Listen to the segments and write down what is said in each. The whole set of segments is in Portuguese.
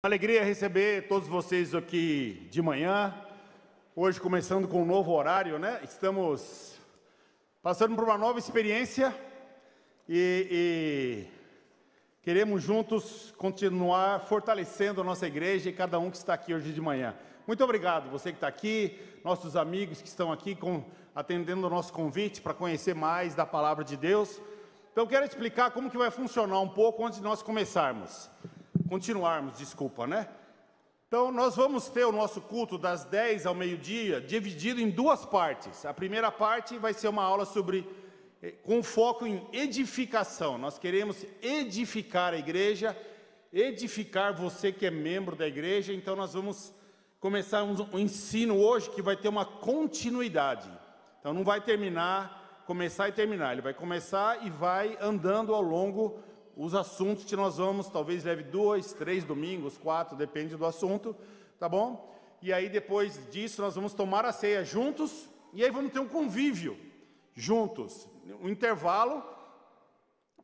Alegria receber todos vocês aqui de manhã, hoje começando com um novo horário, né? Estamos passando por uma nova experiência e queremos juntos continuar fortalecendo a nossa igreja e cada um que está aqui hoje de manhã. Muito obrigado, você que está aqui, nossos amigos que estão aqui atendendo o nosso convite para conhecer mais da Palavra de Deus. Então, eu quero explicar como que vai funcionar um pouco antes de nós continuarmos, né? Então, nós vamos ter o nosso culto das 10 ao meio-dia, dividido em duas partes. A primeira parte vai ser uma aula com foco em edificação. Nós queremos edificar a igreja, edificar você que é membro da igreja. Então, nós vamos começar um ensino hoje que vai ter uma continuidade. Então, não vai começar e terminar. Ele vai começar e vai andando ao longo os assuntos que nós vamos, talvez leve 2, 3 domingos, 4, depende do assunto, tá bom? E aí depois disso nós vamos tomar a ceia juntos, e aí vamos ter um convívio juntos, um intervalo,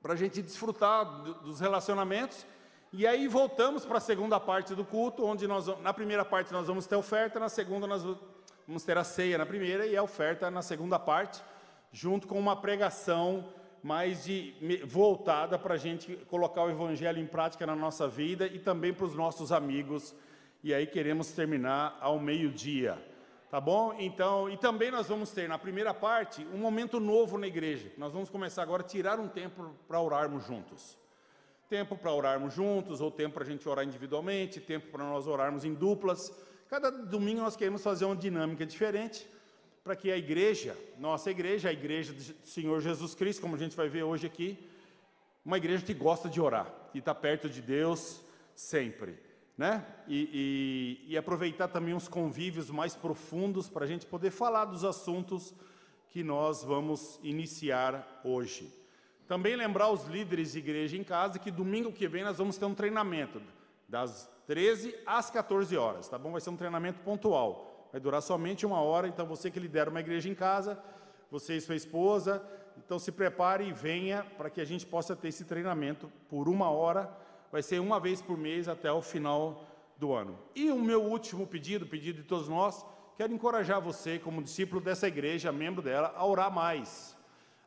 para a gente desfrutar dos relacionamentos, e aí voltamos para a segunda parte do culto, onde na primeira parte nós vamos ter oferta, na segunda nós vamos ter a ceia na primeira e a oferta na segunda parte, junto com uma pregação mais voltada para a gente colocar o Evangelho em prática na nossa vida e também para os nossos amigos. E aí queremos terminar ao meio-dia, tá bom? Então, e também nós vamos ter na primeira parte um momento novo na igreja. Nós vamos começar agora a tirar um tempo para orarmos juntos. Tempo para orarmos juntos, ou tempo para a gente orar individualmente, tempo para nós orarmos em duplas. Cada domingo nós queremos fazer uma dinâmica diferente, para que a igreja, nossa igreja, a igreja do Senhor Jesus Cristo, como a gente vai ver hoje aqui, uma igreja que gosta de orar, que está perto de Deus sempre, né? E aproveitar também os convívios mais profundos para a gente poder falar dos assuntos que nós vamos iniciar hoje. Também lembrar os líderes de igreja em casa que domingo que vem nós vamos ter um treinamento, das 13 às 14 horas, tá bom? Vai ser um treinamento pontual. Vai durar somente 1 hora, então você que lidera uma igreja em casa, você e sua esposa, então se prepare e venha para que a gente possa ter esse treinamento por 1 hora, vai ser uma vez por mês até o final do ano. E o meu último pedido de todos nós, quero encorajar você como discípulo dessa igreja, membro dela, a orar mais,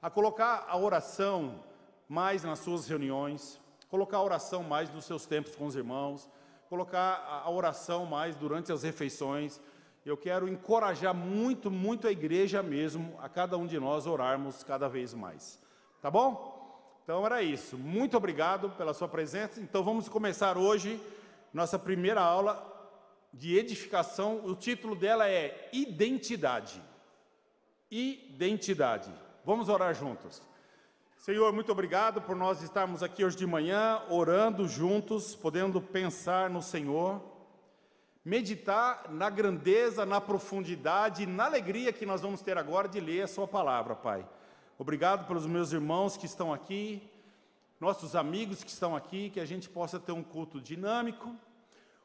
a colocar a oração mais nas suas reuniões, colocar a oração mais nos seus tempos com os irmãos, colocar a oração mais durante as refeições. Eu quero encorajar muito a igreja mesmo, a cada um de nós orarmos cada vez mais. Tá bom? Então era isso. Muito obrigado pela sua presença. Então vamos começar hoje nossa primeira aula de edificação. O título dela é Identidade. Identidade. Vamos orar juntos. Senhor, muito obrigado por nós estarmos aqui hoje de manhã, orando juntos, podendo pensar no Senhor, meditar na grandeza, na profundidade, na alegria que nós vamos ter agora de ler a sua palavra, Pai. Obrigado pelos meus irmãos que estão aqui, nossos amigos que estão aqui, que a gente possa ter um culto dinâmico,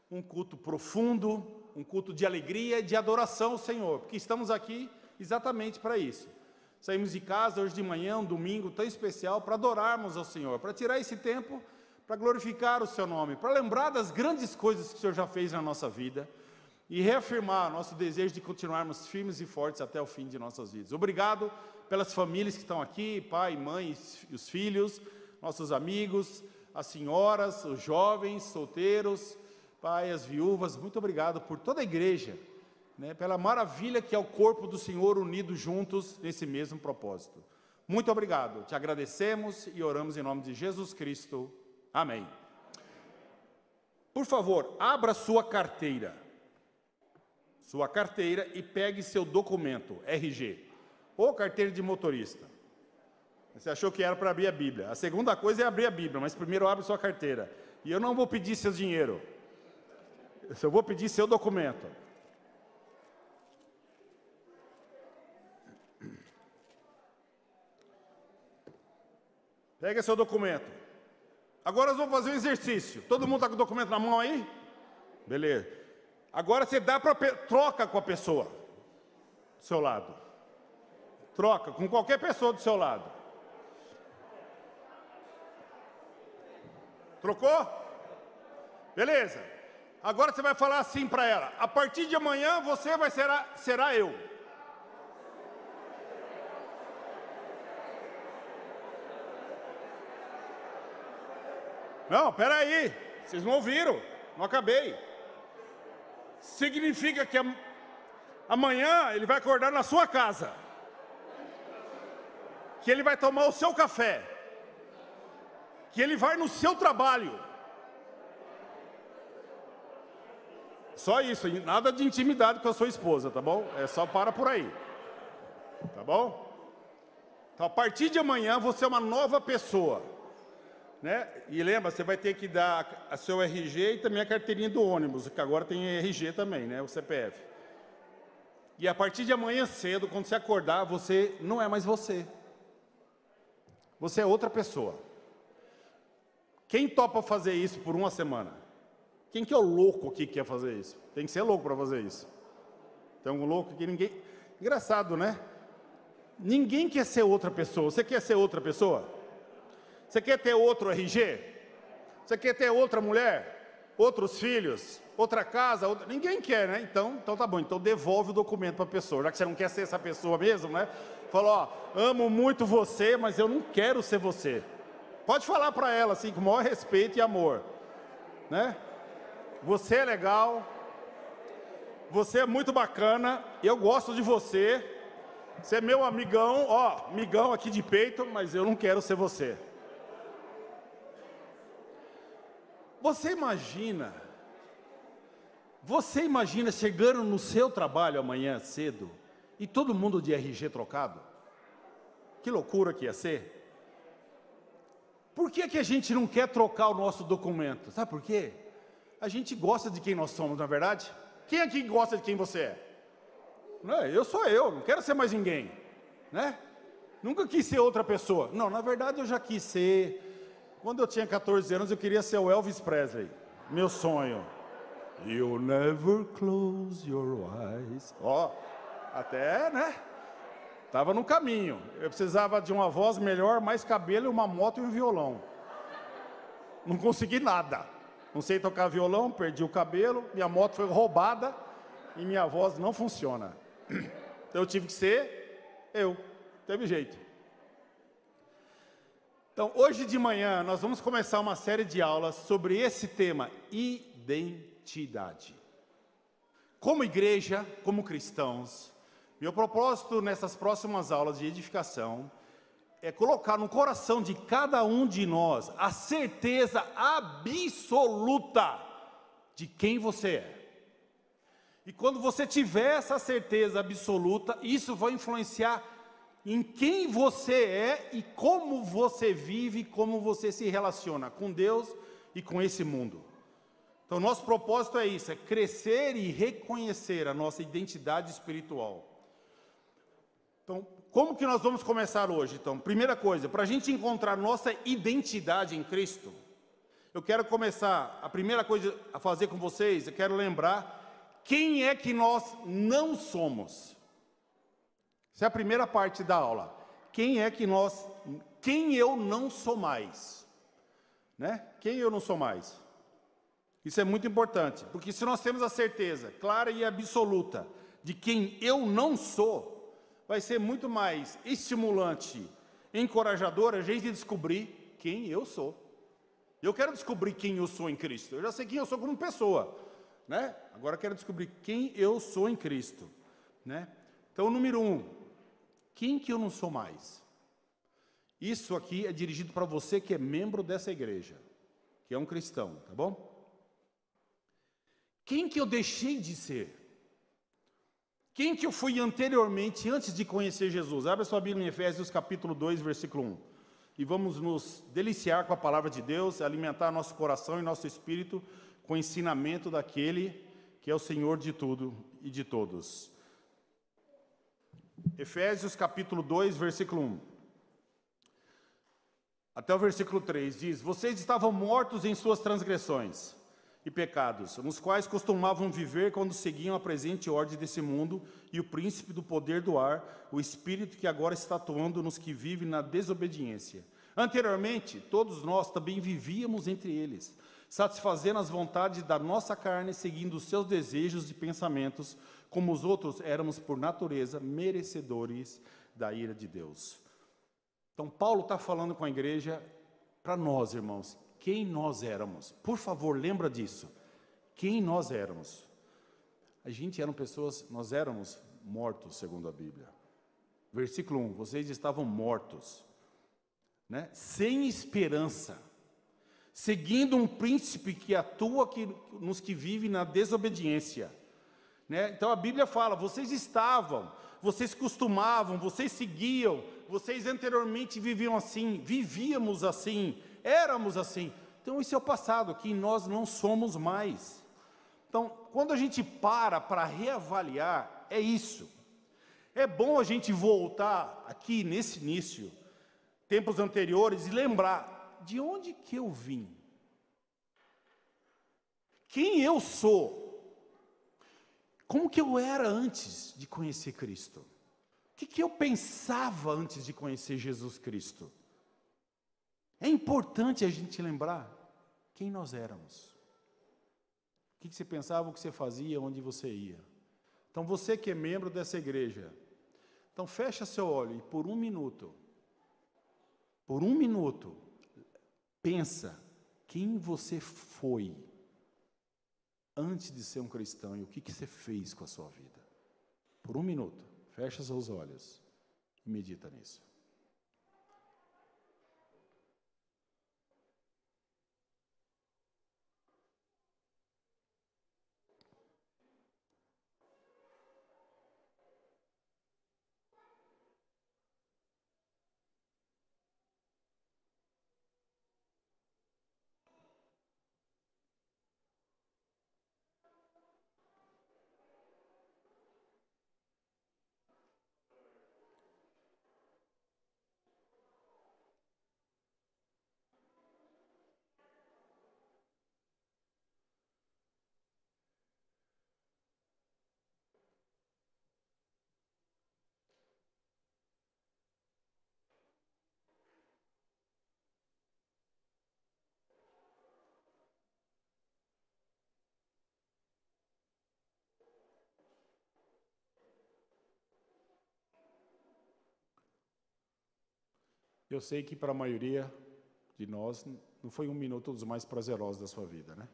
um culto profundo, um culto de alegria e de adoração ao Senhor, porque estamos aqui exatamente para isso. Saímos de casa hoje de manhã, um domingo tão especial, para adorarmos ao Senhor, para tirar esse tempo para glorificar o seu nome, para lembrar das grandes coisas que o Senhor já fez na nossa vida e reafirmar nosso desejo de continuarmos firmes e fortes até o fim de nossas vidas. Obrigado pelas famílias que estão aqui, pai, mãe, os filhos, nossos amigos, as senhoras, os jovens, solteiros, pai, as viúvas. Muito obrigado por toda a igreja, né, pela maravilha que é o corpo do Senhor unido juntos nesse mesmo propósito. Muito obrigado, te agradecemos e oramos em nome de Jesus Cristo. Amém. Por favor, abra sua carteira e pegue seu documento, RG, ou carteira de motorista. Você achou que era para abrir a Bíblia. A segunda coisa é abrir a Bíblia, mas primeiro abre sua carteira. E eu não vou pedir seu dinheiro, eu vou pedir seu documento. Pega seu documento. Agora nós vamos fazer um exercício. Todo mundo está com o documento na mão aí? Beleza. Agora você troca com a pessoa do seu lado. Troca com qualquer pessoa do seu lado. Trocou? Beleza. Agora você vai falar assim para ela: a partir de amanhã você será eu. Não, peraí, vocês não ouviram, não acabei. Significa que amanhã ele vai acordar na sua casa, que ele vai tomar o seu café, que ele vai no seu trabalho. Só isso, nada de intimidade com a sua esposa, tá bom? É só para por aí, tá bom? Então, a partir de amanhã você é uma nova pessoa, né? E lembra, você vai ter que dar a seu RG e também a carteirinha do ônibus, que agora tem RG também, né? O CPF. E a partir de amanhã cedo, quando você acordar, você não é mais você. Você é outra pessoa. Quem topa fazer isso por uma semana? Quem que é o louco aqui que quer fazer isso? Tem que ser louco para fazer isso. Tem algum louco aqui? Ninguém... Engraçado, né? Ninguém quer ser outra pessoa. Você quer ser outra pessoa? Você quer ter outro RG? Você quer ter outra mulher? Outros filhos? Outra casa? Ninguém quer, né? Então tá bom. Então devolve o documento para a pessoa. Já que você não quer ser essa pessoa mesmo, né? Fala, ó, amo muito você, mas eu não quero ser você. Pode falar para ela, assim, com o maior respeito e amor, né? Você é legal, você é muito bacana, eu gosto de você, você é meu amigão, ó, amigão aqui de peito, mas eu não quero ser você. Você imagina chegando no seu trabalho amanhã cedo e todo mundo de RG trocado? Que loucura que ia ser. Por que que a gente não quer trocar o nosso documento? Sabe por quê? A gente gosta de quem nós somos, não é verdade? Quem aqui gosta de quem você é? Não, eu sou eu, não quero ser mais ninguém, né? Nunca quis ser outra pessoa. Não, na verdade eu já quis ser. Quando eu tinha 14 anos eu queria ser o Elvis Presley. Meu sonho. You never close your eyes. Ó, até, né? Tava no caminho. Eu precisava de uma voz melhor, mais cabelo, uma moto e um violão. Não consegui nada. Não sei tocar violão, perdi o cabelo, minha moto foi roubada e minha voz não funciona. Então eu tive que ser eu. Teve jeito. Então, hoje de manhã, nós vamos começar uma série de aulas sobre esse tema, identidade. Como igreja, como cristãos, meu propósito nessas próximas aulas de edificação é colocar no coração de cada um de nós a certeza absoluta de quem você é. E quando você tiver essa certeza absoluta, isso vai influenciar em quem você é e como você vive, como você se relaciona com Deus e com esse mundo. Então, nosso propósito é isso, é crescer e reconhecer a nossa identidade espiritual. Então, como que nós vamos começar hoje? Então, primeira coisa, para a gente encontrar nossa identidade em Cristo, eu quero começar, a primeira coisa a fazer com vocês, eu quero lembrar quem é que nós não somos. Essa é a primeira parte da aula. Quem eu não sou mais, né? Quem eu não sou mais. Isso é muito importante, porque se nós temos a certeza clara e absoluta de quem eu não sou, vai ser muito mais estimulante, encorajador a gente descobrir quem eu sou. Eu quero descobrir quem eu sou em Cristo. Eu já sei quem eu sou como pessoa, né? Agora eu quero descobrir quem eu sou em Cristo, né? Então, número 1, quem que eu não sou mais? Isso aqui é dirigido para você que é membro dessa igreja, que é um cristão, tá bom? Quem que eu deixei de ser? Quem que eu fui anteriormente, antes de conhecer Jesus? Abra sua Bíblia em Efésios capítulo 2, versículo 1. E vamos nos deliciar com a palavra de Deus, alimentar nosso coração e nosso espírito com o ensinamento daquele que é o Senhor de tudo e de todos. Efésios capítulo 2, versículo 1. Até o versículo 3 diz: vocês estavam mortos em suas transgressões e pecados, nos quais costumavam viver quando seguiam a presente ordem desse mundo e o príncipe do poder do ar, o espírito que agora está atuando nos que vivem na desobediência. Anteriormente, todos nós também vivíamos entre eles, satisfazendo as vontades da nossa carne, seguindo os seus desejos e pensamentos, como os outros éramos por natureza merecedores da ira de Deus. Então Paulo está falando com a igreja, para nós, irmãos, quem nós éramos. Por favor, lembra disso. Quem nós éramos. A gente eram pessoas, nós éramos mortos, segundo a Bíblia. Versículo 1, vocês estavam mortos, né? Sem esperança, seguindo um príncipe que atua nos que vivem na desobediência, né? Então a Bíblia fala, vocês estavam, vocês costumavam, vocês seguiam, vocês anteriormente viviam assim, vivíamos assim, éramos assim. Então isso é o passado, que nós não somos mais. Então, quando a gente para reavaliar, é isso. É bom a gente voltar aqui nesse início, tempos anteriores, e lembrar de onde que eu vim. Quem eu sou. Como que eu era antes de conhecer Cristo? O que eu pensava antes de conhecer Jesus Cristo? É importante a gente lembrar quem nós éramos. O que você pensava, o que você fazia, onde você ia. Então você que é membro dessa igreja, então fecha seu olho e por um minuto, pensa quem você foi antes de ser um cristão e o que você fez com a sua vida. Por um minuto, fecha seus olhos e medita nisso. Eu sei que para a maioria de nós não foi um minuto dos mais prazerosos da sua vida, né?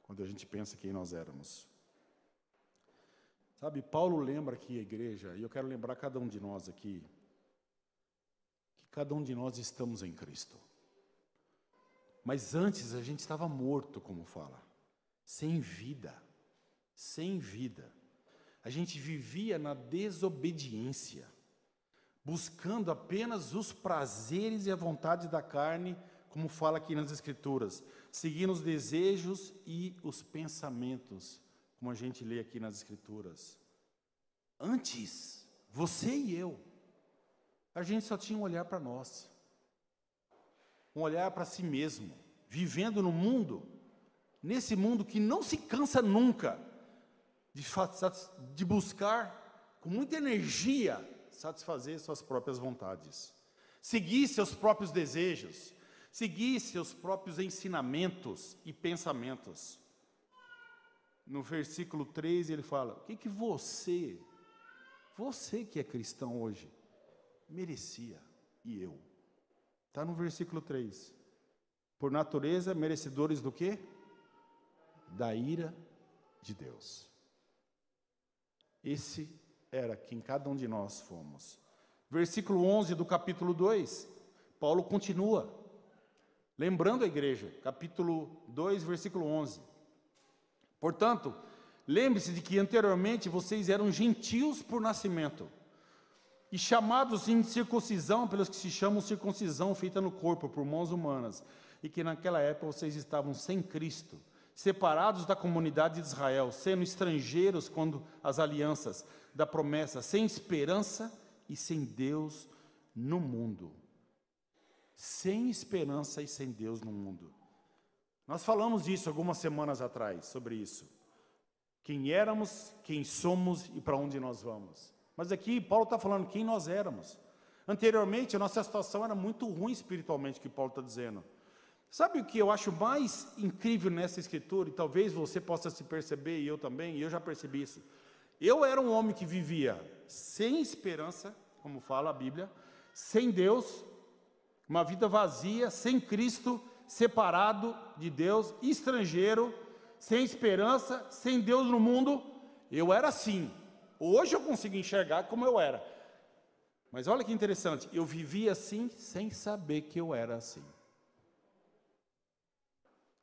Quando a gente pensa quem nós éramos. Sabe, Paulo lembra aqui a igreja, e eu quero lembrar cada um de nós aqui, que cada um de nós estamos em Cristo. Mas antes a gente estava morto, como fala, sem vida, sem vida. A gente vivia na desobediência, buscando apenas os prazeres e a vontade da carne, como fala aqui nas Escrituras, seguindo os desejos e os pensamentos, como a gente lê aqui nas Escrituras. Antes, você e eu, a gente só tinha um olhar para nós, um olhar para si mesmo, vivendo no mundo, nesse mundo que não se cansa nunca de buscar com muita energia satisfazer suas próprias vontades, seguir seus próprios desejos, seguir seus próprios ensinamentos e pensamentos. No versículo 3 ele fala, o que você que é cristão hoje, merecia, e eu? Está no versículo 3. Por natureza, merecedores do quê? Da ira de Deus. Esse era quem cada um de nós fomos. Versículo 11 do capítulo 2, Paulo continua, lembrando a igreja, capítulo 2, versículo 11. Portanto, lembre-se de que anteriormente vocês eram gentios por nascimento, e chamados em circuncisão pelos que se chamam circuncisão feita no corpo, por mãos humanas, e que naquela época vocês estavam sem Cristo, separados da comunidade de Israel, sendo estrangeiros quando as alianças da promessa, sem esperança e sem Deus no mundo. Sem esperança e sem Deus no mundo. Nós falamos disso algumas semanas atrás, sobre isso. Quem éramos, quem somos e para onde nós vamos. Mas aqui Paulo está falando quem nós éramos. Anteriormente a nossa situação era muito ruim espiritualmente, que Paulo está dizendo. Sabe o que eu acho mais incrível nessa escritura, e talvez você possa se perceber, e eu também, e eu já percebi isso. Eu era um homem que vivia sem esperança, como fala a Bíblia, sem Deus, uma vida vazia, sem Cristo, separado de Deus, estrangeiro, sem esperança, sem Deus no mundo. Eu era assim. Hoje eu consigo enxergar como eu era. Mas olha que interessante, eu vivia assim sem saber que eu era assim.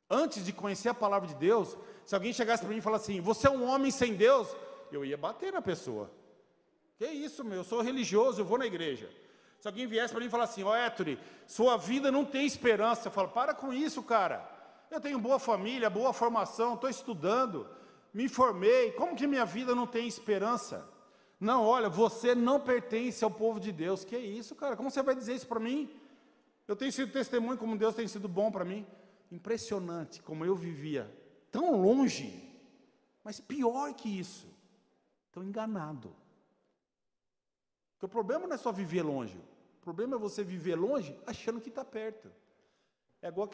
Antes de conhecer a palavra de Deus, se alguém chegasse para mim e falasse assim, você é um homem sem Deus, eu ia bater na pessoa. Que isso, meu, eu sou religioso, eu vou na igreja. Se alguém viesse para mim e falasse assim, ó Héctor, sua vida não tem esperança, eu falo, para com isso, cara. Eu tenho boa família, boa formação, estou estudando, me formei, como que minha vida não tem esperança? Não, olha, você não pertence ao povo de Deus. Que isso, cara, como você vai dizer isso para mim? Eu tenho sido testemunho como Deus tem sido bom para mim. Impressionante como eu vivia tão longe, mas pior que isso, tão enganado. Porque o problema não é só viver longe, o problema é você viver longe achando que está perto. É igual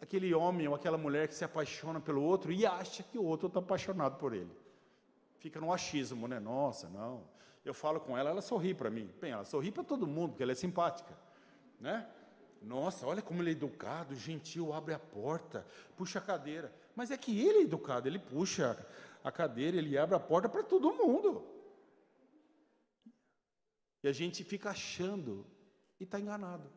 aquele homem ou aquela mulher que se apaixona pelo outro e acha que o outro está apaixonado por ele. Fica no achismo, né? Nossa, não. Eu falo com ela, ela sorri para mim. Bem, ela sorri para todo mundo, porque ela é simpática, né? Nossa, olha como ele é educado, gentil, abre a porta, puxa a cadeira. Mas é que ele é educado, ele puxa a cadeira, ele abre a porta para todo mundo. E a gente fica achando e está enganado.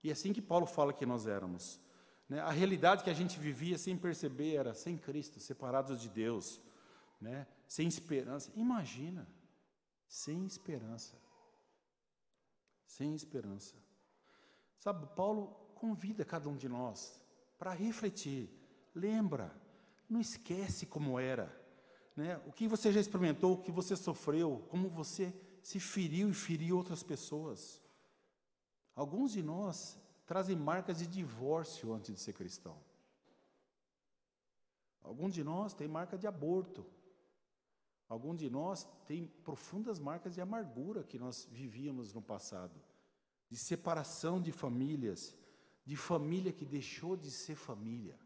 E é assim que Paulo fala que nós éramos. Né? A realidade que a gente vivia sem perceber era sem Cristo, separados de Deus, né? Sem esperança. Imagina, sem esperança. Sem esperança. Sabe, Paulo convida cada um de nós para refletir. Lembra, não esquece como era, né? O que você já experimentou, o que você sofreu, como você se feriu e feriu outras pessoas. Alguns de nós trazem marcas de divórcio antes de ser cristão. Alguns de nós têm marca de aborto. Alguns de nós têm profundas marcas de amargura que nós vivíamos no passado. De separação de famílias, de família que deixou de ser família.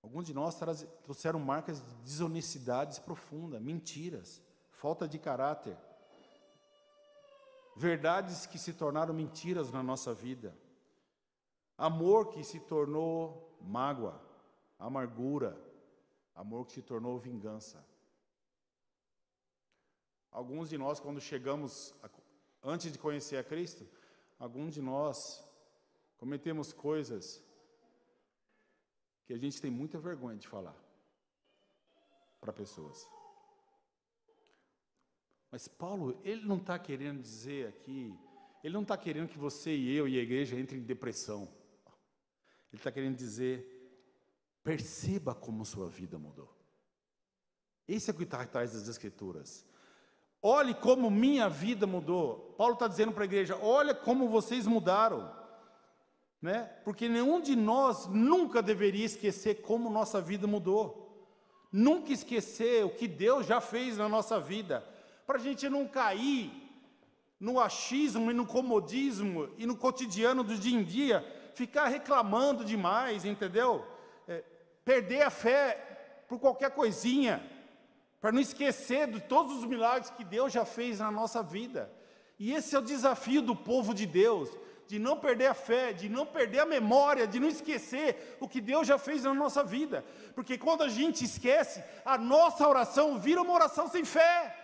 Alguns de nós trouxeram marcas de desonestidades profundas, mentiras, falta de caráter, verdades que se tornaram mentiras na nossa vida, amor que se tornou mágoa, amargura, amor que se tornou vingança. Alguns de nós, quando chegamos antes de conhecer a Cristo, alguns de nós cometemos coisas que a gente tem muita vergonha de falar para pessoas. Mas Paulo, ele não está querendo dizer aqui, ele não está querendo que você e eu e a igreja entrem em depressão. Ele está querendo dizer, perceba como sua vida mudou. Esse é o que está atrás das Escrituras. Olhe como minha vida mudou. Paulo está dizendo para a igreja, olha como vocês mudaram. Né? Porque nenhum de nós nunca deveria esquecer como nossa vida mudou. Nunca esquecer o que Deus já fez na nossa vida. Para a gente não cair no achismo e no comodismo e no cotidiano do dia em dia, ficar reclamando demais, entendeu? Perder a fé por qualquer coisinha, para não esquecer de todos os milagres que Deus já fez na nossa vida. E esse é o desafio do povo de Deus, de não perder a fé, de não perder a memória, de não esquecer o que Deus já fez na nossa vida. Porque quando a gente esquece, a nossa oração vira uma oração sem fé.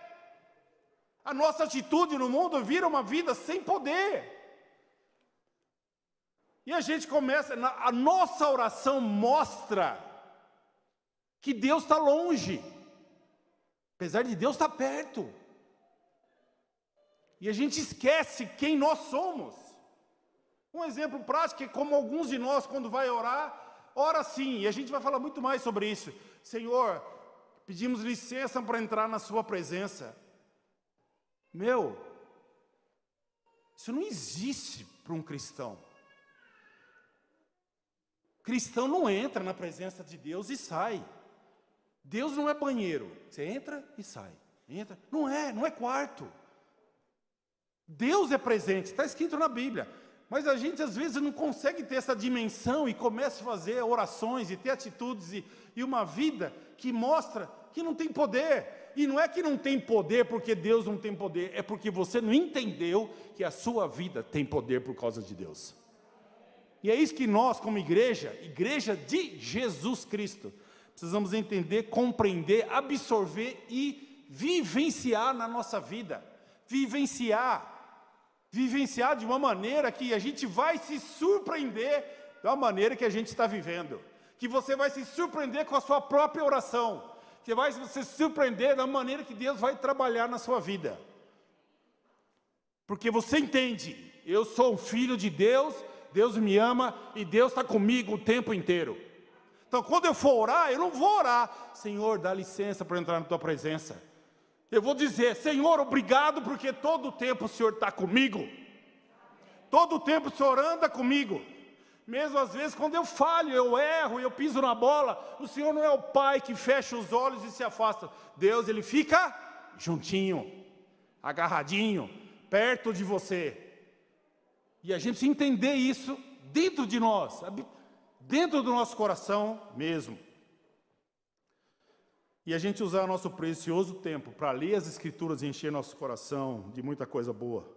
A nossa atitude no mundo vira uma vida sem poder. E a gente começa, a nossa oração mostra que Deus está longe, apesar de Deus estar perto. E a gente esquece quem nós somos. Um exemplo prático é como alguns de nós, quando vai orar, ora sim, e a gente vai falar muito mais sobre isso. Senhor, pedimos licença para entrar na sua presença. Meu, isso não existe para um cristão. Cristão não entra na presença de Deus e sai. Deus não é banheiro. Você entra e sai. Entra. Não é quarto. Deus é presente, está escrito na Bíblia. Mas a gente às vezes não consegue ter essa dimensão e começa a fazer orações e ter atitudes e uma vida que mostra que não tem poder. E não é que não tem poder porque Deus não tem poder, é porque você não entendeu que a sua vida tem poder por causa de Deus. E é isso que nós, como igreja de Jesus Cristo, precisamos entender, compreender, absorver e vivenciar na nossa vida. Vivenciar de uma maneira que a gente vai se surpreender da maneira que a gente está vivendo. Que você vai se surpreender com a sua própria oração. Que vai se surpreender da maneira que Deus vai trabalhar na sua vida. Porque você entende, eu sou um filho de Deus, Deus me ama e Deus está comigo o tempo inteiro. Então quando eu for orar, eu não vou orar, Senhor, dá licença para entrar na tua presença. Eu vou dizer, Senhor, obrigado, porque todo o tempo o Senhor está comigo. Todo o tempo o Senhor anda comigo. Mesmo às vezes quando eu falho, eu erro, eu piso na bola, o Senhor não é o Pai que fecha os olhos e se afasta. Deus, Ele fica juntinho, agarradinho, perto de você. E a gente precisa entender isso dentro de nós, dentro do nosso coração mesmo. E a gente usar nosso precioso tempo para ler as Escrituras e encher nosso coração de muita coisa boa.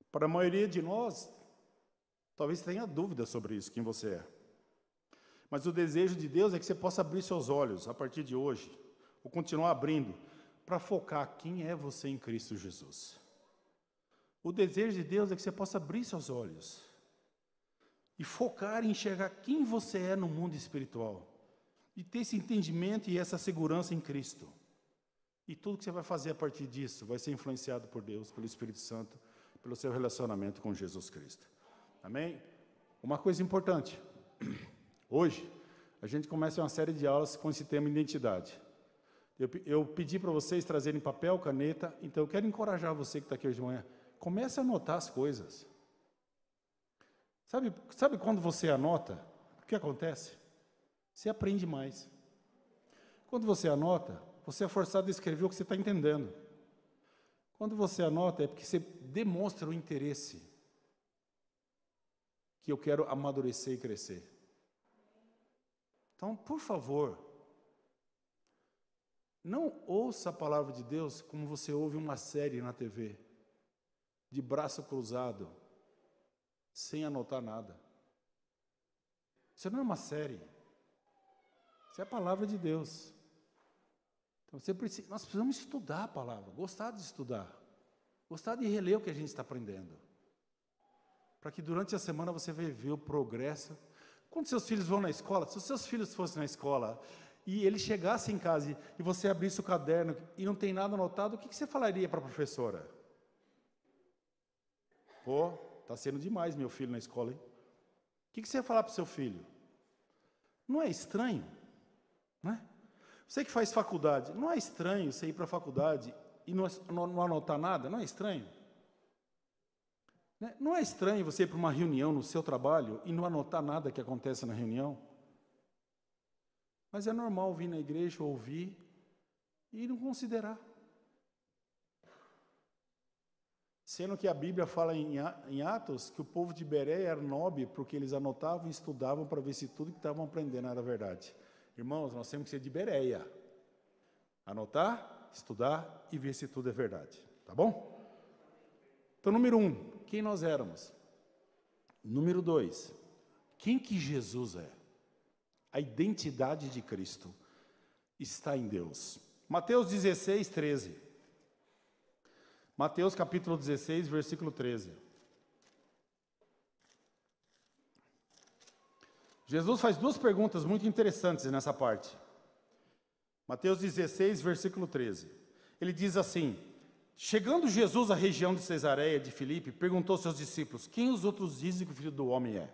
Para a maioria de nós, talvez tenha dúvida sobre isso, quem você é. Mas o desejo de Deus é que você possa abrir seus olhos a partir de hoje, ou continuar abrindo, para focar quem é você em Cristo Jesus. O desejo de Deus é que você possa abrir seus olhos e focar em enxergar quem você é no mundo espiritual. E ter esse entendimento e essa segurança em Cristo. E tudo que você vai fazer a partir disso vai ser influenciado por Deus, pelo Espírito Santo, pelo seu relacionamento com Jesus Cristo. Amém? Uma coisa importante. Hoje, a gente começa uma série de aulas com esse tema identidade. Eu pedi para vocês trazerem papel, caneta, então eu quero encorajar você que está aqui hoje de manhã. Comece a anotar as coisas. Sabe quando você anota, o que acontece? Você aprende mais. Quando você anota, você é forçado a escrever o que você está entendendo. Quando você anota, é porque você demonstra o interesse que eu quero amadurecer e crescer. Então, por favor, não ouça a palavra de Deus como você ouve uma série na TV, de braço cruzado, sem anotar nada. Isso não é uma série. Isso é a palavra de Deus. Então, nós precisamos estudar a palavra, gostar de estudar, gostar de reler o que a gente está aprendendo. Para que durante a semana você vai ver o progresso. Quando seus filhos vão na escola, se os seus filhos fossem na escola e eles chegassem em casa e você abrisse o caderno e não tem nada anotado, o que você falaria para a professora? Pô, está sendo demais meu filho na escola, hein? O que você ia falar para o seu filho? Não é estranho? Não é? Você que faz faculdade, não é estranho você ir para a faculdade e não anotar nada? Não é estranho? Não é estranho você ir para uma reunião no seu trabalho e não anotar nada que acontece na reunião? Mas é normal vir na igreja, ouvir e não considerar. Sendo que a Bíblia fala em Atos que o povo de Bereia era nobre porque eles anotavam e estudavam para ver se tudo que estavam aprendendo era verdade. Irmãos, nós temos que ser de Bereia. Anotar, estudar e ver se tudo é verdade. Tá bom? Então, número 1, quem nós éramos? Número 2, quem que Jesus é? A identidade de Cristo está em Deus. Mateus 16, 13. Mateus capítulo 16, versículo 13. Jesus faz duas perguntas muito interessantes nessa parte. Mateus 16, versículo 13. Ele diz assim: chegando Jesus à região de Cesareia de Filipe, perguntou aos seus discípulos: quem os outros dizem que o Filho do Homem é?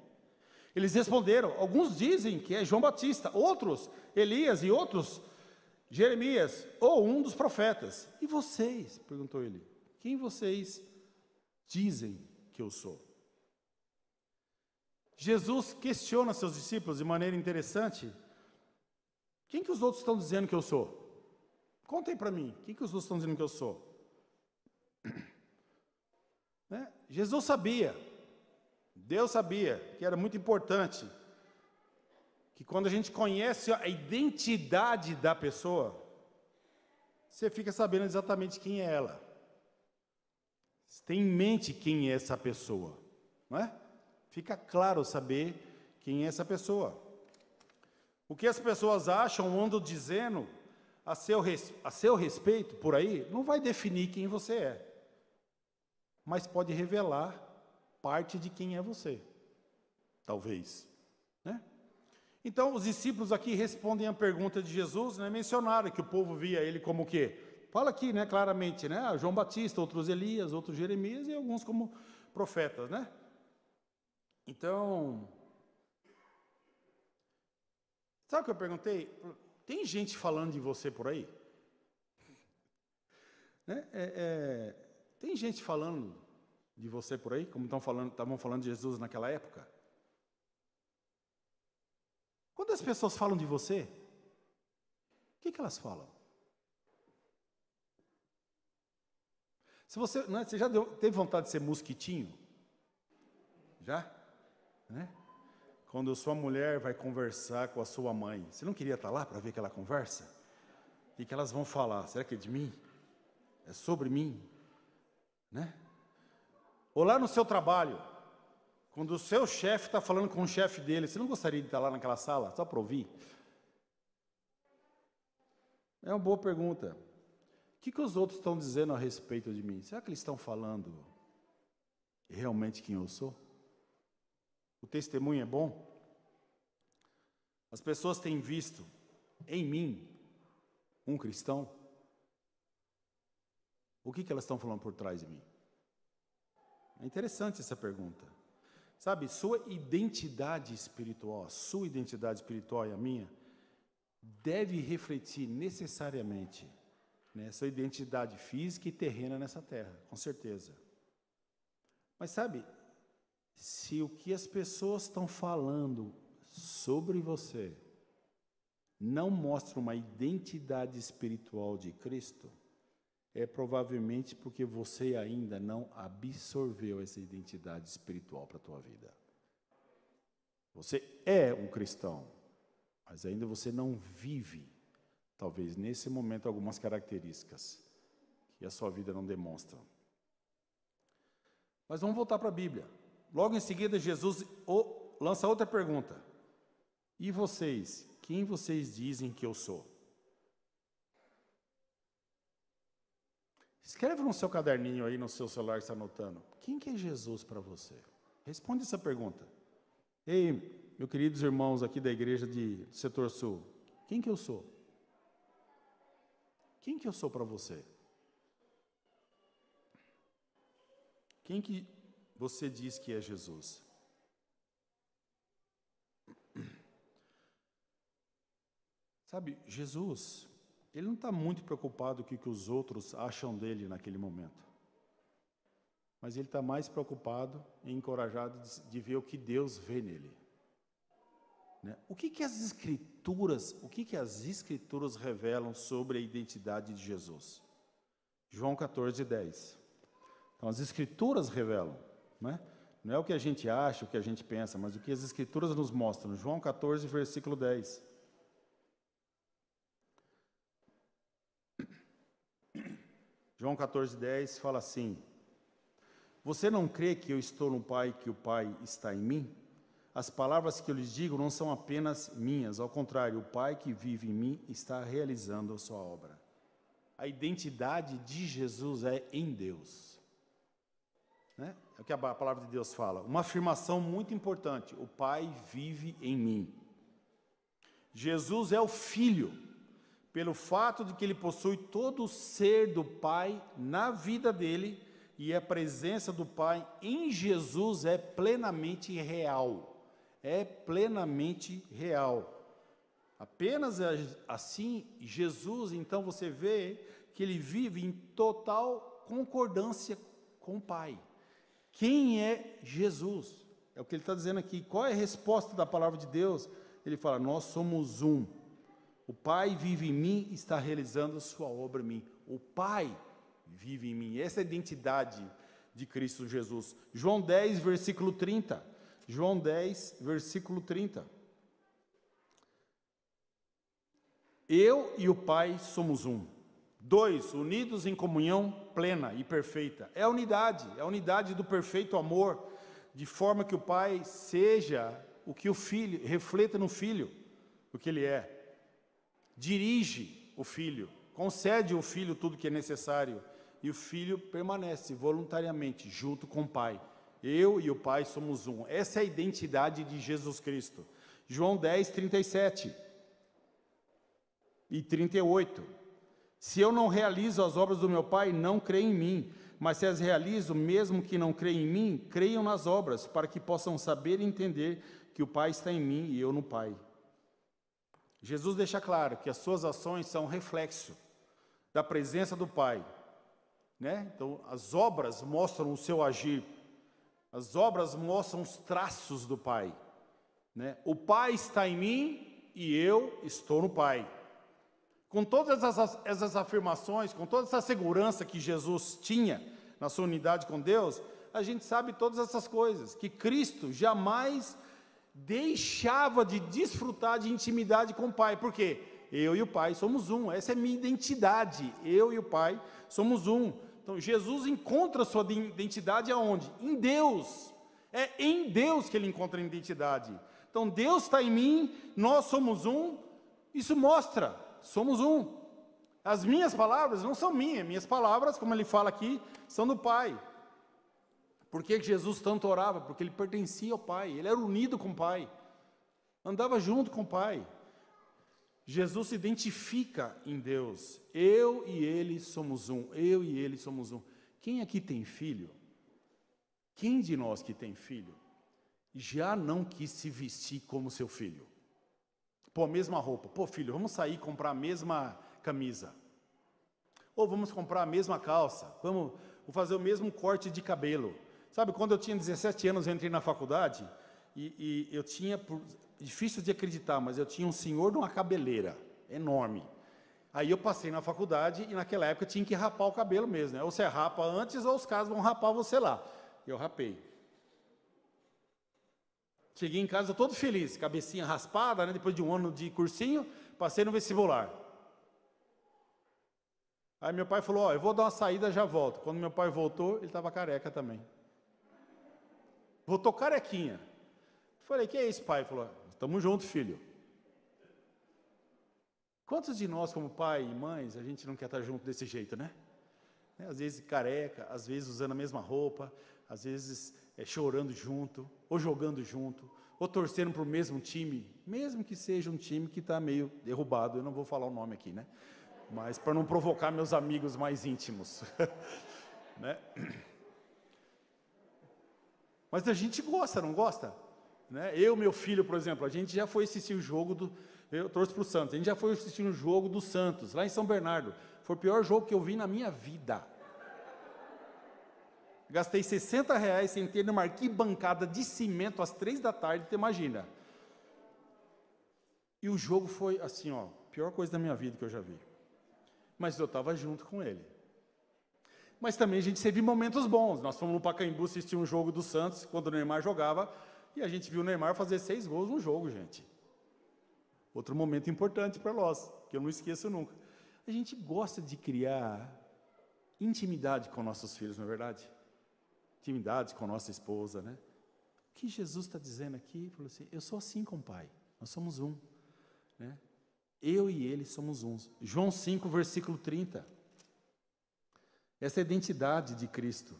Eles responderam: alguns dizem que é João Batista, outros Elias e outros Jeremias, ou um dos profetas. E vocês? Perguntou ele. Quem vocês dizem que eu sou? Jesus questiona seus discípulos de maneira interessante. Quem que os outros estão dizendo que eu sou? Contem para mim, quem que os outros estão dizendo que eu sou? Jesus sabia Deus sabia que era muito importante que quando a gente conhece a identidade da pessoa, você fica sabendo exatamente quem é ela. Você tem em mente quem é essa pessoa, não é? Fica claro saber quem é essa pessoa. O que as pessoas acham, andam dizendo a seu respeito por aí, não vai definir quem você é, mas pode revelar parte de quem é você, talvez, né? Então, os discípulos aqui respondem à pergunta de Jesus, né? Mencionaram que o povo via ele como o quê? Fala aqui, né, claramente, né? João Batista, outros Elias, outros Jeremias e alguns como profetas, né? Então, sabe o que eu perguntei? Tem gente falando de você por aí? Né? Tem gente falando de você por aí, como estavam falando de Jesus naquela época? Quando as pessoas falam de você, o que elas falam? Se você, né, você já teve vontade de ser mosquitinho? Já? Né? Quando sua mulher vai conversar com a sua mãe, você não queria estar lá para ver aquela conversa? O que elas vão falar? Será que é de mim? É sobre mim? Né? Ou lá no seu trabalho, quando o seu chefe está falando com o chefe dele, você não gostaria de estar lá naquela sala, só para ouvir? É uma boa pergunta. O que os outros estão dizendo a respeito de mim? Será que eles estão falando realmente quem eu sou? O testemunho é bom? As pessoas têm visto em mim um cristão? O que elas estão falando por trás de mim? É interessante essa pergunta. Sabe, sua identidade espiritual, a sua identidade espiritual e a minha, deve refletir necessariamente nessa identidade física e terrena nessa terra, com certeza. Mas sabe, se o que as pessoas estão falando sobre você não mostra uma identidade espiritual de Cristo, é provavelmente porque você ainda não absorveu essa identidade espiritual para a tua vida. Você é um cristão, mas ainda você não vive, talvez nesse momento, algumas características que a sua vida não demonstra. Mas vamos voltar para a Bíblia. Logo em seguida, Jesus lança outra pergunta. E vocês? Quem vocês dizem que eu sou? Escreve no seu caderninho aí, no seu celular que está anotando. Quem que é Jesus para você? Responde essa pergunta. Ei, meus queridos irmãos aqui da igreja do Setor Sul, quem que eu sou? Quem que eu sou para você? Quem que você diz que é Jesus? Sabe, Jesus, ele não está muito preocupado com o que os outros acham dele naquele momento. Mas ele está mais preocupado e encorajado de ver o que Deus vê nele. Né? O que as Escrituras revelam sobre a identidade de Jesus? João 14:10. Então, as Escrituras revelam, né? Não é o que a gente acha, o que a gente pensa, mas o que as Escrituras nos mostram. João 14, versículo 10. João 14:10 fala assim: você não crê que eu estou no Pai e que o Pai está em mim? As palavras que eu lhes digo não são apenas minhas, ao contrário, o Pai que vive em mim está realizando a sua obra. A identidade de Jesus é em Deus. Né? É o que a palavra de Deus fala. Uma afirmação muito importante: o Pai vive em mim. Jesus é o Filho, pelo fato de que ele possui todo o ser do Pai na vida dele, e a presença do Pai em Jesus é plenamente real. É plenamente real. Apenas assim, Jesus, então você vê que ele vive em total concordância com o Pai. Quem é Jesus? É o que ele está dizendo aqui. Qual é a resposta da palavra de Deus? Ele fala: nós somos um. O Pai vive em mim e está realizando a sua obra em mim. O Pai vive em mim. Essa é a identidade de Cristo Jesus. João 10, versículo 30. João 10, versículo 30. Eu e o Pai somos um. 2, unidos em comunhão plena e perfeita. É a unidade do perfeito amor, de forma que o Pai seja o que o Filho, reflita no Filho o que Ele é. Dirige o Filho, concede ao Filho tudo que é necessário, e o Filho permanece voluntariamente junto com o Pai. Eu e o Pai somos um. Essa é a identidade de Jesus Cristo. João 10, 37 e 38. Se eu não realizo as obras do meu Pai, não creem em mim. Mas se as realizo, mesmo que não creiam em mim, creiam nas obras, para que possam saber e entender que o Pai está em mim e eu no Pai. Jesus deixa claro que as suas ações são reflexo da presença do Pai, né? Então, as obras mostram o seu agir, as obras mostram os traços do Pai, né? O Pai está em mim e eu estou no Pai. Com todas essas afirmações, com toda essa segurança que Jesus tinha na sua unidade com Deus, a gente sabe todas essas coisas, que Cristo jamais deixava de desfrutar de intimidade com o Pai. Por quê? Eu e o Pai somos um. Essa é minha identidade. Eu e o Pai somos um. Então, Jesus encontra a sua identidade aonde? Em Deus. É em Deus que ele encontra a identidade. Então, Deus está em mim, nós somos um. Isso mostra, somos um. As minhas palavras não são minhas palavras, como ele fala aqui, são do Pai. Por que Jesus tanto orava? Porque ele pertencia ao Pai, ele era unido com o Pai, andava junto com o Pai. Jesus se identifica em Deus. Eu e ele somos um, eu e ele somos um. Quem aqui tem filho? Quem de nós que tem filho já não quis se vestir como seu filho? Pô, a mesma roupa. Pô, filho, vamos sair comprar a mesma camisa. Ou vamos comprar a mesma calça. Vou fazer o mesmo corte de cabelo. Sabe, quando eu tinha 17 anos, eu entrei na faculdade e eu tinha, difícil de acreditar, mas eu tinha um senhor de uma cabeleira enorme. Aí eu passei na faculdade e naquela época tinha que rapar o cabelo mesmo, né? Ou você rapa antes ou os caras vão rapar você lá. Eu rapei. Cheguei em casa todo feliz, cabecinha raspada, né? Depois de um ano de cursinho, passei no vestibular. Aí meu pai falou, ó, eu vou dar uma saída, já volto. Quando meu pai voltou, ele estava careca também. Voltou carequinha. Falei, que é isso, pai? Ele falou, estamos juntos, filho. Quantos de nós, como pai e mães, a gente não quer estar junto desse jeito, né? Às vezes careca, às vezes usando a mesma roupa, às vezes chorando junto, ou jogando junto, ou torcendo para o mesmo time, mesmo que seja um time que está meio derrubado. Eu não vou falar o nome aqui, né? Mas para não provocar meus amigos mais íntimos. Né? Mas a gente gosta, não gosta? Né? Eu, meu filho, por exemplo, a gente já foi assistir o jogo eu torço para o Santos, a gente já foi assistir um jogo do Santos, lá em São Bernardo. Foi o pior jogo que eu vi na minha vida. Gastei R$60 sentei numa arquibancada de cimento às 3 da tarde, você imagina. E o jogo foi assim, ó, pior coisa da minha vida que eu já vi. Mas eu estava junto com ele. Mas também a gente teve momentos bons. Nós fomos no Pacaembu assistir um jogo do Santos, quando o Neymar jogava, e a gente viu o Neymar fazer 6 gols no jogo, gente. Outro momento importante para nós, que eu não esqueço nunca. A gente gosta de criar intimidade com nossos filhos, não é verdade? Intimidade com nossa esposa, né? O que Jesus está dizendo aqui? Falou assim, eu sou assim com o Pai, nós somos um, né? Eu e ele somos uns. João 5, versículo 30. Essa é a identidade de Cristo.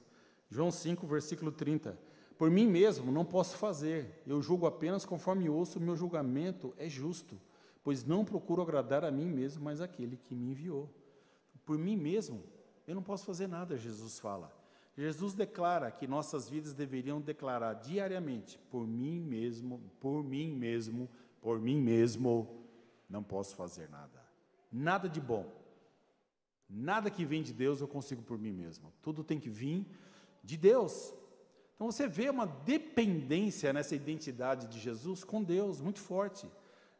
João 5, versículo 30. Por mim mesmo não posso fazer, eu julgo apenas conforme ouço, meu julgamento é justo, pois não procuro agradar a mim mesmo, mas aquele que me enviou. Por mim mesmo, eu não posso fazer nada, Jesus fala. Jesus declara que nossas vidas deveriam declarar diariamente, por mim mesmo, por mim mesmo, por mim mesmo, não posso fazer nada. Nada de bom. Nada que vem de Deus eu consigo por mim mesmo. Tudo tem que vir de Deus. Então você vê uma dependência nessa identidade de Jesus com Deus, muito forte.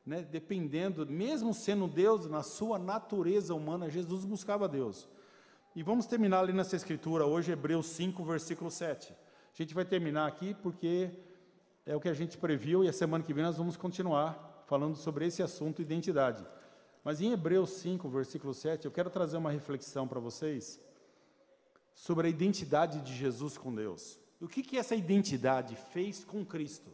Né? Dependendo, mesmo sendo Deus, na sua natureza humana, Jesus buscava Deus. E vamos terminar ali nessa escritura hoje, Hebreus 5, versículo 7. A gente vai terminar aqui porque é o que a gente previu, e a semana que vem nós vamos continuar falando sobre esse assunto, identidade. Mas em Hebreus 5, versículo 7, eu quero trazer uma reflexão para vocês sobre a identidade de Jesus com Deus. O que essa identidade fez com Cristo?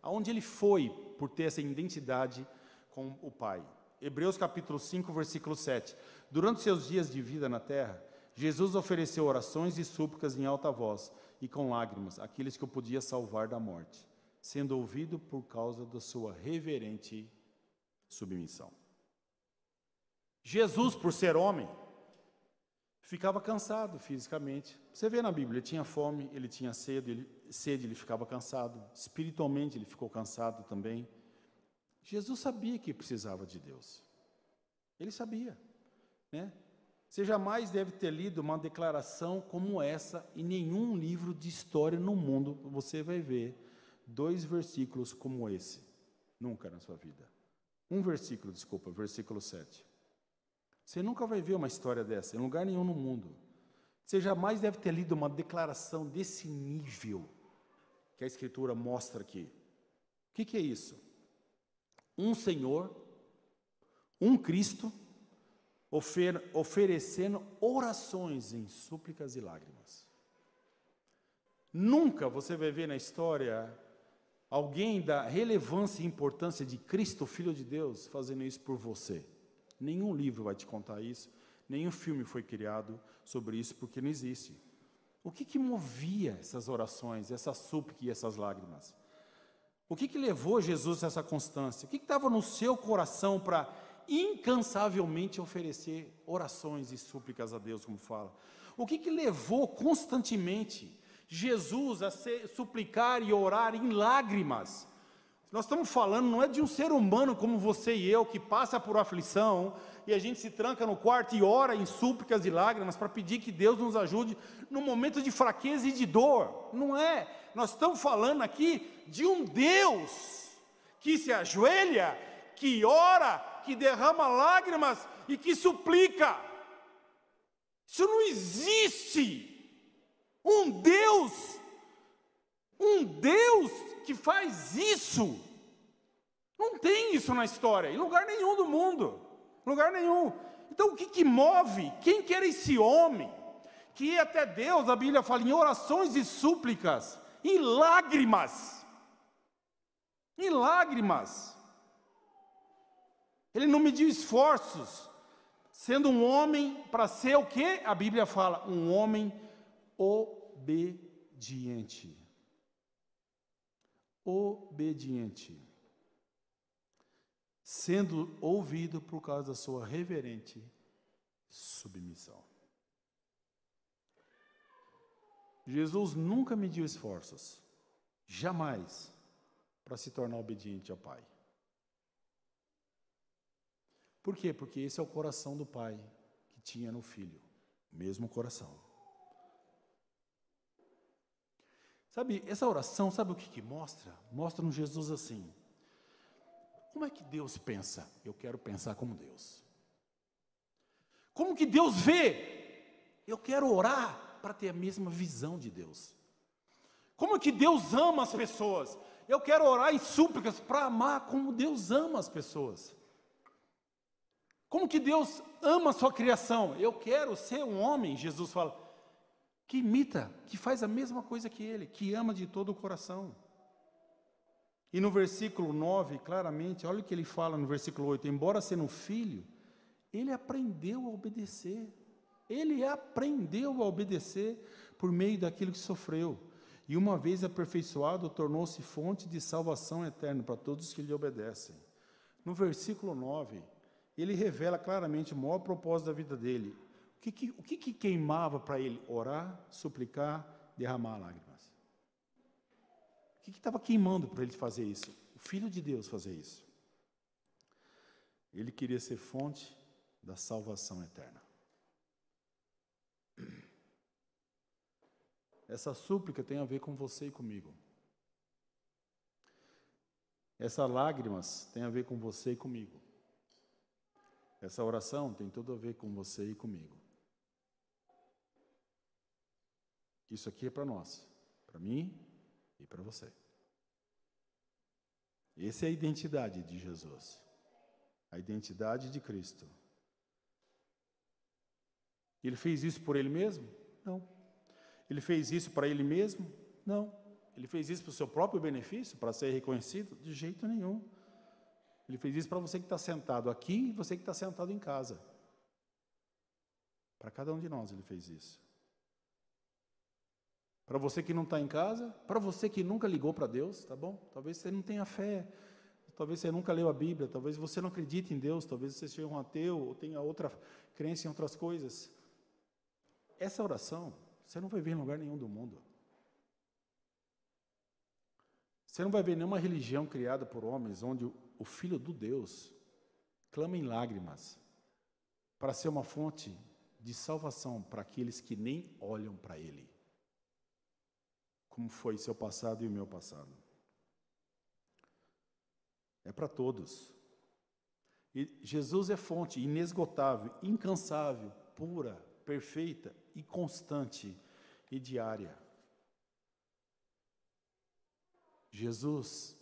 Aonde ele foi por ter essa identidade com o Pai? Hebreus capítulo 5, versículo 7. Durante seus dias de vida na terra, Jesus ofereceu orações e súplicas em alta voz e com lágrimas àqueles que o podia salvar da morte, sendo ouvido por causa da sua reverente submissão. Jesus, por ser homem, ficava cansado fisicamente. Você vê na Bíblia, ele tinha fome, ele tinha sede, ele ficava cansado. Espiritualmente, ele ficou cansado também. Jesus sabia que precisava de Deus. Ele sabia, né? Você jamais deve ter lido uma declaração como essa em nenhum livro de história no mundo. Você vai ver 2 versículos como esse. Nunca na sua vida. Um versículo, desculpa, versículo 7. Você nunca vai ver uma história dessa em lugar nenhum no mundo. Você jamais deve ter lido uma declaração desse nível que a Escritura mostra aqui. O que é isso? Um Senhor, um Cristo, oferecendo orações em súplicas e lágrimas. Nunca você vai ver na história alguém da relevância e importância de Cristo, Filho de Deus, fazendo isso por você. Nenhum livro vai te contar isso, nenhum filme foi criado sobre isso, porque não existe. O que movia essas orações, essa súplica e essas lágrimas? O que levou Jesus a essa constância? O que estava no seu coração para incansavelmente oferecer orações e súplicas a Deus, como fala? O que levou constantemente Jesus a suplicar e orar em lágrimas? Nós estamos falando, não é de um ser humano como você e eu, que passa por aflição, e a gente se tranca no quarto e ora em súplicas e lágrimas, para pedir que Deus nos ajude no momento de fraqueza e de dor. Não é. Nós estamos falando aqui de um Deus que se ajoelha, que ora, que derrama lágrimas e que suplica. Isso não existe. Um Deus que faz isso. Não tem isso na história, em lugar nenhum do mundo. Lugar nenhum. Então o que move? Quem que era esse homem? Que ia até Deus, a Bíblia fala, em orações e súplicas, em lágrimas. Em lágrimas. Ele não mediu esforços, sendo um homem para ser o quê? A Bíblia fala, um homem obediente. Obediente. Sendo ouvido por causa da sua reverente submissão. Jesus nunca mediu esforços, jamais, para se tornar obediente ao Pai. Por quê? Porque esse é o coração do Pai que tinha no Filho, o mesmo coração. Sabe, essa oração, sabe o que mostra? Mostra no Jesus assim. Como é que Deus pensa? Eu quero pensar como Deus. Como que Deus vê? Eu quero orar para ter a mesma visão de Deus. Como que Deus ama as pessoas? Eu quero orar em súplicas para amar como Deus ama as pessoas. Como que Deus ama a sua criação? Eu quero ser um homem, Jesus fala, que imita, que faz a mesma coisa que Ele, que ama de todo o coração. E no versículo 9, claramente, olha o que ele fala no versículo 8, embora sendo filho, ele aprendeu a obedecer. Ele aprendeu a obedecer por meio daquilo que sofreu. E uma vez aperfeiçoado, tornou-se fonte de salvação eterna para todos que lhe obedecem. No versículo 9, ele revela claramente o maior propósito da vida dele. O que queimava para ele? Orar, suplicar, derramar lágrimas. O que estava queimando para ele fazer isso? O Filho de Deus fazer isso. Ele queria ser fonte da salvação eterna. Essa súplica tem a ver com você e comigo. Essas lágrimas tem a ver com você e comigo. Essa oração tem tudo a ver com você e comigo. Isso aqui é para nós, para mim e para você. Essa é a identidade de Jesus. A identidade de Cristo. Ele fez isso por Ele mesmo? Não. Ele fez isso para Ele mesmo? Não. Ele fez isso para o seu próprio benefício, para ser reconhecido? De jeito nenhum. Ele fez isso para você que está sentado aqui e você que está sentado em casa. Para cada um de nós Ele fez isso. Para você que não está em casa, para você que nunca ligou para Deus, tá bom? Talvez você não tenha fé, talvez você nunca leu a Bíblia, talvez você não acredite em Deus, talvez você seja um ateu ou tenha outra crença em outras coisas. Essa oração, você não vai ver em lugar nenhum do mundo. Você não vai ver nenhuma religião criada por homens onde o Filho do Deus clama em lágrimas para ser uma fonte de salvação para aqueles que nem olham para Ele. Como foi seu passado e o meu passado. É para todos. E Jesus é fonte inesgotável, incansável, pura, perfeita e constante e diária. Jesus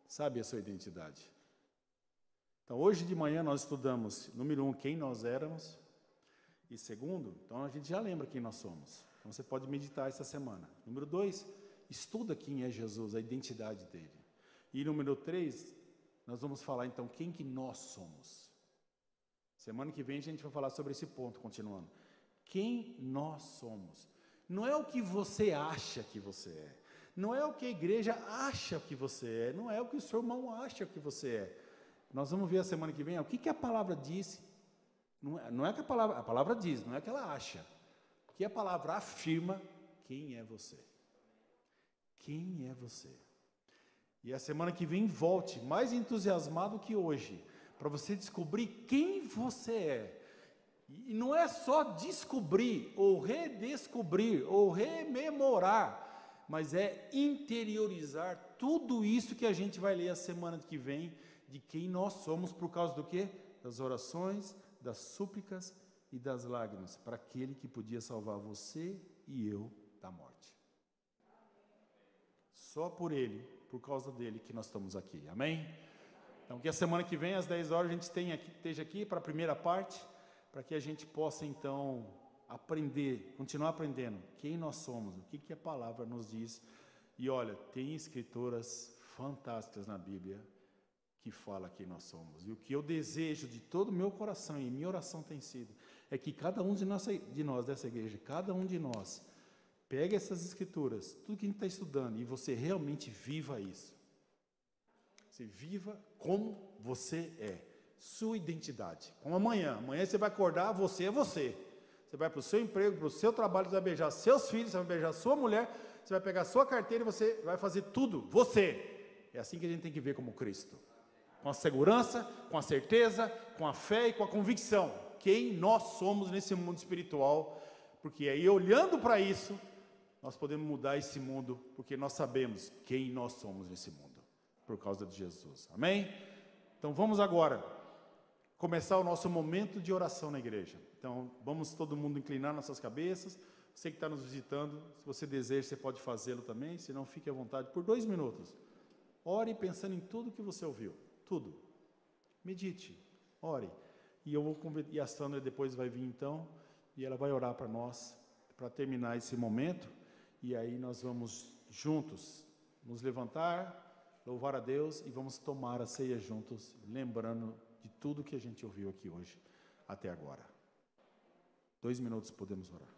sabe a sua identidade. Então, hoje de manhã nós estudamos, número 1, quem nós éramos, e segundo, então a gente já lembra quem nós somos. Então, você pode meditar essa semana. Número 2, estuda quem é Jesus, a identidade dele. E número 3, nós vamos falar então quem que nós somos. Semana que vem a gente vai falar sobre esse ponto, continuando. Quem nós somos. Não é o que você acha que você é. Não é o que a igreja acha que você é. Não é o que o seu irmão acha que você é. Nós vamos ver a semana que vem o que a palavra diz. Não é que a palavra diz, não é que ela acha. Que a palavra afirma quem é você. Quem é você? E a semana que vem volte mais entusiasmado que hoje, para você descobrir quem você é. E não é só descobrir, ou redescobrir, ou rememorar, mas é interiorizar tudo isso que a gente vai ler a semana que vem, de quem nós somos, por causa do quê? Das orações, das súplicas e das lágrimas, para aquele que podia salvar você e eu da morte. Só por Ele, por causa dele, que nós estamos aqui. Amém? Então, que a semana que vem, às 10 horas, a gente esteja aqui para a primeira parte, para que a gente possa, então, aprender, continuar aprendendo quem nós somos, o que a palavra nos diz. E olha, tem escritoras fantásticas na Bíblia que fala quem nós somos. E o que eu desejo de todo o meu coração, e minha oração tem sido, é que cada um de nós dessa igreja, cada um de nós, pegue essas escrituras, tudo que a gente está estudando, e você realmente viva isso. Você viva como você é, sua identidade. Como amanhã você vai acordar, você é você. Você vai para o seu emprego, para o seu trabalho, você vai beijar seus filhos, você vai beijar sua mulher, você vai pegar sua carteira e você vai fazer tudo, você. É assim que a gente tem que ver como Cristo. Com a segurança, com a certeza, com a fé e com a convicção. Quem nós somos nesse mundo espiritual, porque aí olhando para isso, nós podemos mudar esse mundo, porque nós sabemos quem nós somos nesse mundo, por causa de Jesus. Amém? Então vamos agora começar o nosso momento de oração na igreja. Então vamos todo mundo inclinar nossas cabeças. Você que está nos visitando, se você deseja, você pode fazê-lo também, se não, fique à vontade, por 2 minutos. Ore pensando em tudo que você ouviu, tudo. Medite, ore. E eu vou convidar, e a Sandra depois vai vir então, e ela vai orar para nós, para terminar esse momento. E aí nós vamos juntos nos levantar, louvar a Deus e vamos tomar a ceia juntos, lembrando de tudo que a gente ouviu aqui hoje, até agora. 2 minutos podemos orar.